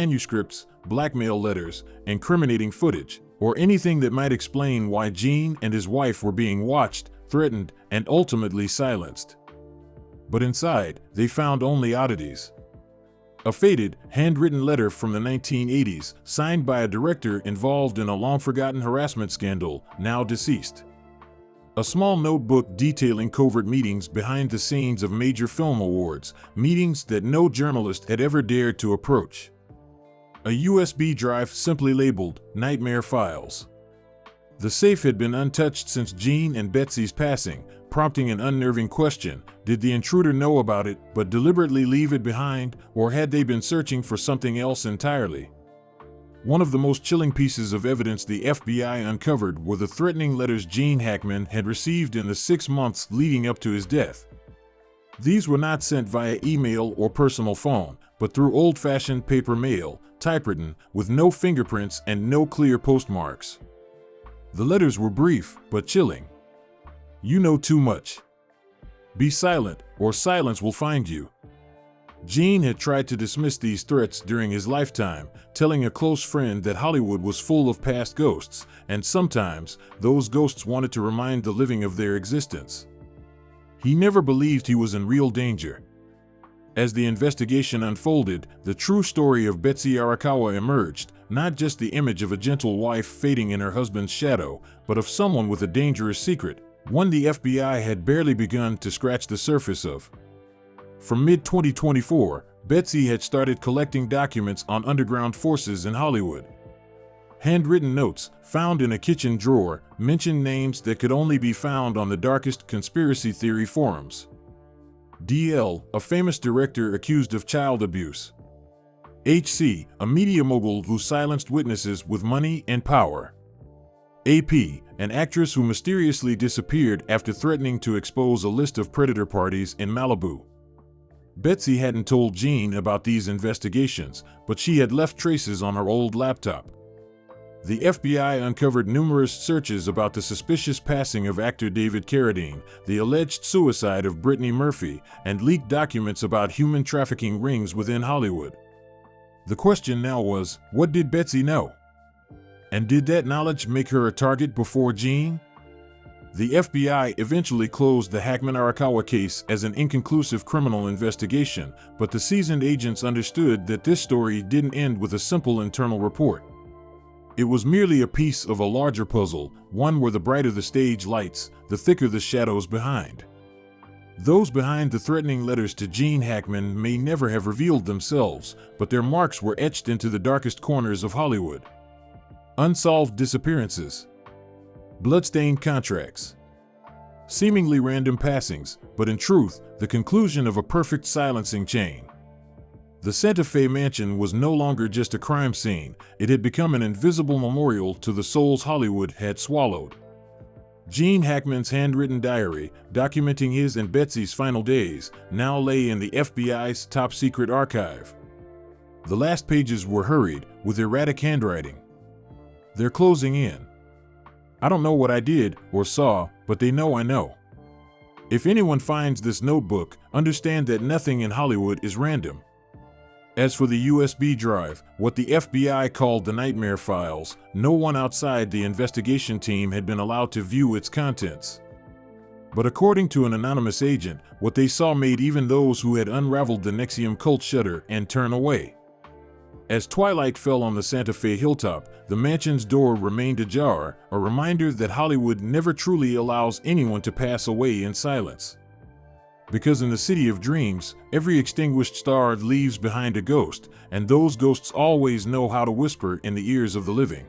manuscripts, blackmail letters, incriminating footage, or anything that might explain why Gene and his wife were being watched, threatened, and ultimately silenced. But inside, they found only oddities. A faded, handwritten letter from the 1980s, signed by a director involved in a long-forgotten harassment scandal, now deceased. A small notebook detailing covert meetings behind the scenes of major film awards, meetings that no journalist had ever dared to approach. A USB drive simply labeled Nightmare Files. The safe had been untouched since Gene and Betsy's passing, prompting an unnerving question: did the intruder know about it but deliberately leave it behind, or had they been searching for something else entirely? One of the most chilling pieces of evidence the FBI uncovered were the threatening letters Gene Hackman had received in the 6 months leading up to his death. These were not sent via email or personal phone, but through old-fashioned paper mail, typewritten, with no fingerprints and no clear postmarks. The letters were brief, but chilling. "You know too much. Be silent, or silence will find you." Gene had tried to dismiss these threats during his lifetime, telling a close friend that Hollywood was full of past ghosts, and sometimes those ghosts wanted to remind the living of their existence. He never believed he was in real danger. As the investigation unfolded, the true story of Betsy Arakawa emerged, not just the image of a gentle wife fading in her husband's shadow, but of someone with a dangerous secret, one the FBI had barely begun to scratch the surface of. From mid-2024, Betsy had started collecting documents on underground forces in Hollywood. Handwritten notes, found in a kitchen drawer, mentioned names that could only be found on the darkest conspiracy theory forums. DL, a famous director accused of child abuse. HC, a media mogul who silenced witnesses with money and power. AP, an actress who mysteriously disappeared after threatening to expose a list of predator parties in Malibu. Betsy hadn't told Gene about these investigations, but she had left traces on her old laptop. The FBI uncovered numerous searches about the suspicious passing of actor David Carradine, the alleged suicide of Brittany Murphy, and leaked documents about human trafficking rings within Hollywood. The question now was, what did Betsy know? And did that knowledge make her a target before Gene? The FBI eventually closed the Hackman Arakawa case as an inconclusive criminal investigation, but the seasoned agents understood that this story didn't end with a simple internal report. It was merely a piece of a larger puzzle, one where the brighter the stage lights, the thicker the shadows behind. Those behind the threatening letters to Gene Hackman may never have revealed themselves, but their marks were etched into the darkest corners of Hollywood. Unsolved disappearances. Bloodstained contracts. Seemingly random passings, but in truth, the conclusion of a perfect silencing chain. The Santa Fe mansion was no longer just a crime scene, it had become an invisible memorial to the souls Hollywood had swallowed. Gene Hackman's handwritten diary, documenting his and Betsy's final days, now lay in the FBI's top-secret archive. The last pages were hurried, with erratic handwriting. They're closing in. I don't know what I did or saw, but they know I know. If anyone finds this notebook, understand that nothing in Hollywood is random. As for the USB drive, what the FBI called the Nightmare Files, no one outside the investigation team had been allowed to view its contents. But according to an anonymous agent, what they saw made even those who had unraveled the NXIVM cult shudder and turn away. As twilight fell on the Santa Fe hilltop, the mansion's door remained ajar, a reminder that Hollywood never truly allows anyone to pass away in silence. Because in the city of dreams, every extinguished star leaves behind a ghost, and those ghosts always know how to whisper in the ears of the living.